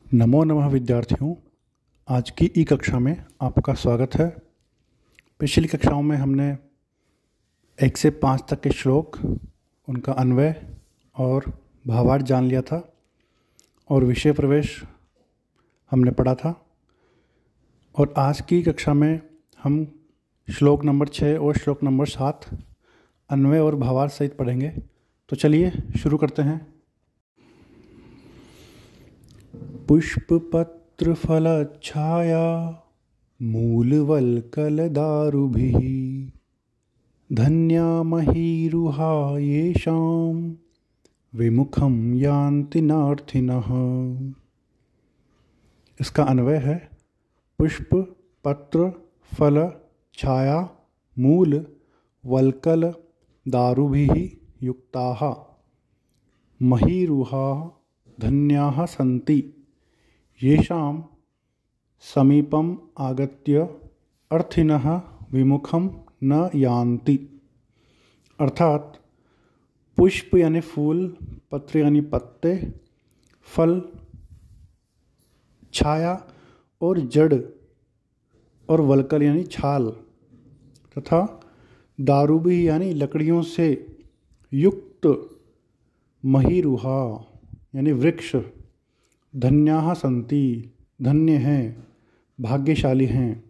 नमो नमः विद्यार्थियों। आज की ई कक्षा में आपका स्वागत है। पिछली कक्षाओं में हमने 1 से 5 तक के श्लोक, उनका अन्वय और भावार्थ जान लिया था और विषय प्रवेश हमने पढ़ा था। और आज की कक्षा में हम श्लोक नंबर 6 और श्लोक नंबर 7 अन्वय और भावार्थ सहित पढ़ेंगे। तो चलिए शुरू करते हैं। पुष्पपत्रफलच्छाया मूलवल्कलदारुभिः धन्या महीरुहा येषां विमुखं यान्ति नार्थिनः। इसका अन्वय है पुष्प पत्र फल छाया मूल वल्कल दारुभिः युक्ताः महीरुहाः धन्याः सन्ति येषां समीपम आगत्य अर्थिनः विमुखम न यान्ति। अर्थात पुष्प यानी फूल, पत्र यानी पत्ते, फल, छाया और जड़ और वल्कल यानी छाल तथा दारूबी यानी लकड़ियों से युक्त महीरुहा यानी वृक्ष धन्याः सन्ति धन्य हैं, भाग्यशाली हैं,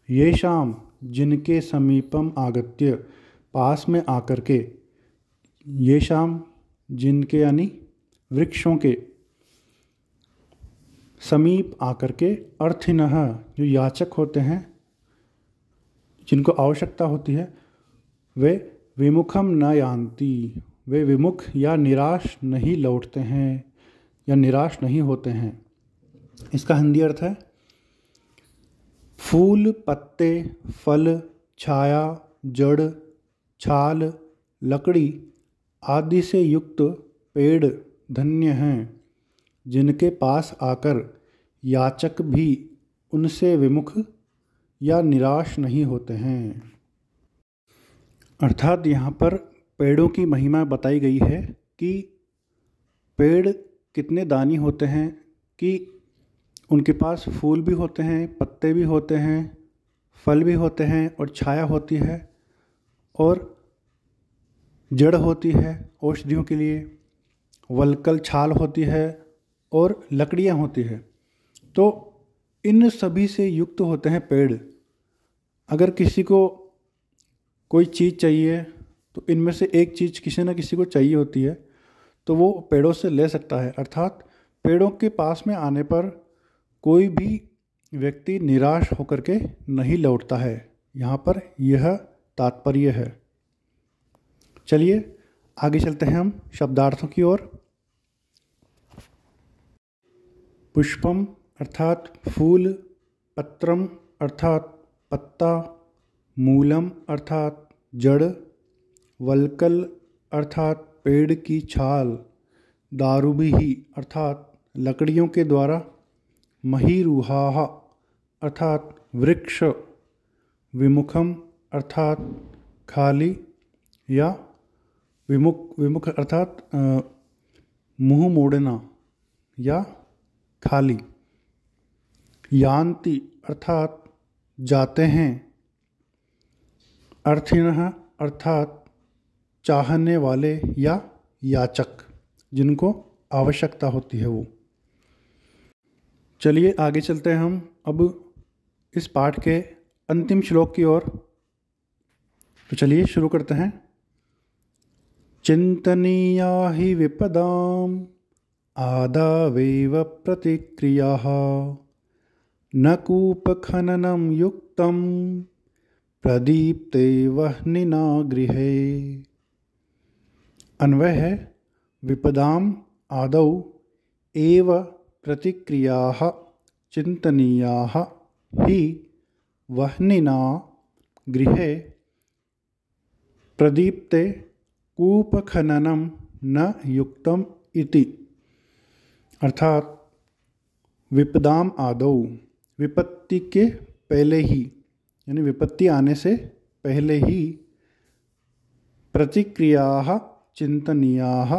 येषां जिनके समीपम आगत्य पास में आकर के, येषां जिनके यानी वृक्षों के, समीप आकर के, अर्थिनः जो याचक होते हैं, जिनको आवश्यकता होती है, वे विमुखम न यान्ति वे विमुख या निराश नहीं लौटते हैं या निराश नहीं होते हैं। इसका हिंदी अर्थ है फूल, पत्ते, फल, छाया, जड़, छाल, लकड़ी आदि से युक्त पेड़ धन्य हैं, जिनके पास आकर याचक भी उनसे विमुख या निराश नहीं होते हैं। अर्थात यहाँ पर पेड़ों की महिमा बताई गई है कि पेड़ कितने दानी होते हैं कि उनके पास फूल भी होते हैं, पत्ते भी होते हैं, फल भी होते हैं और छाया होती है और जड़ होती है औषधियों के लिए, वल्कल छाल होती है और लकड़ियाँ होती है। तो इन सभी से युक्त होते हैं पेड़। अगर किसी को कोई चीज़ चाहिए तो इनमें से एक चीज़ किसी न किसी को चाहिए होती है, तो वो पेड़ों से ले सकता है। अर्थात पेड़ों के पास में आने पर कोई भी व्यक्ति निराश होकर के नहीं लौटता है। यहाँ पर यह तात्पर्य है। चलिए आगे चलते हैं हम शब्दार्थों की ओर। पुष्पम अर्थात फूल, पत्रम अर्थात पत्ता, मूलम अर्थात जड़, वल्कल अर्थात पेड़ की छाल, दारुबिही अर्थात लकड़ियों के द्वारा, महीरुहाः अर्थात वृक्ष, विमुखम अर्थात खाली या विमुख अर्थात मुंह मोड़ना या खाली, यान्ति अर्थात जाते हैं, अर्थिनः अर्थात चाहने वाले या याचक, जिनको आवश्यकता होती है वो। चलिए आगे चलते हैं हम अब इस पाठ के अंतिम श्लोक की ओर। तो चलिए शुरू करते हैं। चिंतनीया हि विपदाम आदावेव प्रतिक्रियाः न कूपखननं युक्तं प्रदीप्ते वह्निना गृहे। अन्वय है विपदाम आदौ एव प्रतिक्रियाः चिंतनीयाः हि वह्निना गृहे प्रदीप्ते कूपखननं न युक्तम इति। अर्थात विपदाम आदौ विपत्ति के पहले ही यानी विपत्ति आने से पहले ही, प्रतिक्रियाः चिंतनीयाः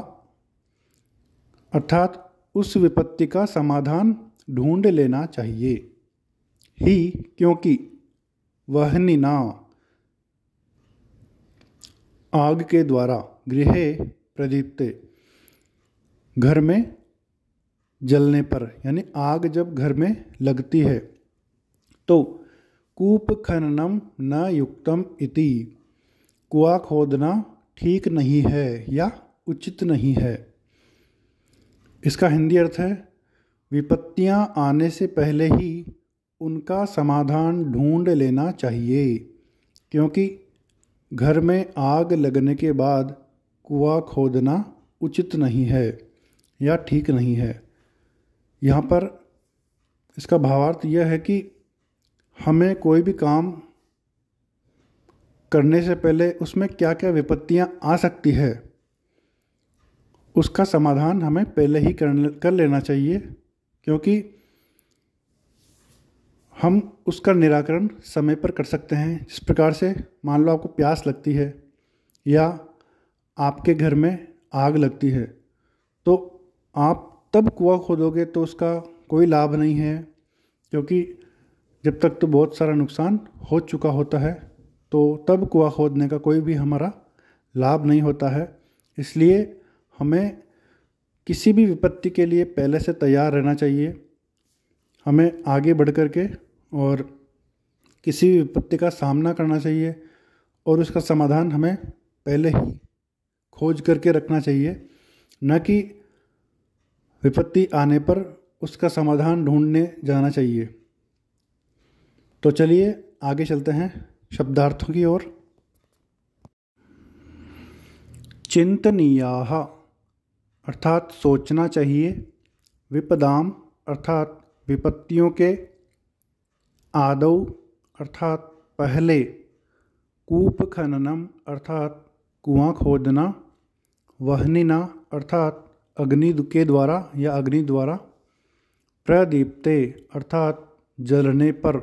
अर्थात उस विपत्ति का समाधान ढूंढ लेना चाहिए। ही क्योंकि, वह्निना आग के द्वारा, गृहे प्रदीप्ते घर में जलने पर, यानी आग जब घर में लगती है तो कूप खननम न युक्तम इति, कुआं खोदना ठीक नहीं है या उचित नहीं है। इसका हिंदी अर्थ है, विपत्तियां आने से पहले ही उनका समाधान ढूंढ लेना चाहिए, क्योंकि घर में आग लगने के बाद कुआं खोदना उचित नहीं है या ठीक नहीं है। यहाँ पर इसका भावार्थ यह है कि हमें कोई भी काम करने से पहले उसमें क्या क्या विपत्तियां आ सकती है उसका समाधान हमें पहले ही कर लेना चाहिए, क्योंकि हम उसका निराकरण समय पर कर सकते हैं। जिस प्रकार से मान लो आपको प्यास लगती है या आपके घर में आग लगती है, तो आप तब कुआं खोदोगे तो उसका कोई लाभ नहीं है, क्योंकि जब तक तो बहुत सारा नुकसान हो चुका होता है, तो तब कुआं खोदने का कोई भी हमारा लाभ नहीं होता है। इसलिए हमें किसी भी विपत्ति के लिए पहले से तैयार रहना चाहिए। हमें आगे बढ़ कर के और किसी भी विपत्ति का सामना करना चाहिए और उसका समाधान हमें पहले ही खोज करके रखना चाहिए, न कि विपत्ति आने पर उसका समाधान ढूंढने जाना चाहिए। तो चलिए आगे चलते हैं शब्दार्थों की ओर। चिंतनीयाः अर्थात सोचना चाहिए, विपदाम अर्थात विपत्तियों के, आदौ अर्थात पहले, कूप खननम अर्थात कुआं खोदना, वह्निना अर्थात अग्नि के द्वारा या अग्नि द्वारा, प्रदीप्ते अर्थात जलने पर,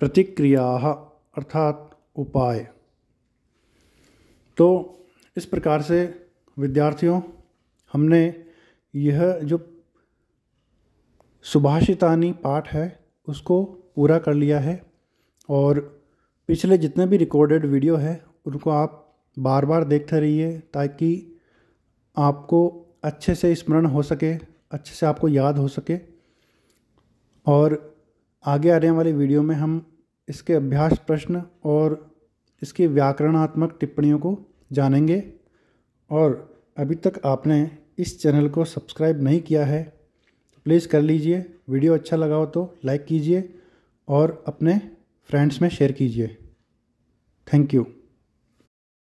प्रतिक्रियाः अर्थात उपाय। तो इस प्रकार से विद्यार्थियों, हमने यह जो सुभाषितानि पाठ है उसको पूरा कर लिया है, और पिछले जितने भी रिकॉर्डेड वीडियो है उनको आप बार बार देखते रहिए, ताकि आपको अच्छे से स्मरण हो सके, अच्छे से आपको याद हो सके। और आगे आने वाली वीडियो में हम इसके अभ्यास प्रश्न और इसकी व्याकरणात्मक टिप्पणियों को जानेंगे। और अभी तक आपने इस चैनल को सब्सक्राइब नहीं किया है तो प्लीज़ कर लीजिए। वीडियो अच्छा लगा हो तो लाइक कीजिए और अपने फ्रेंड्स में शेयर कीजिए। Thank you.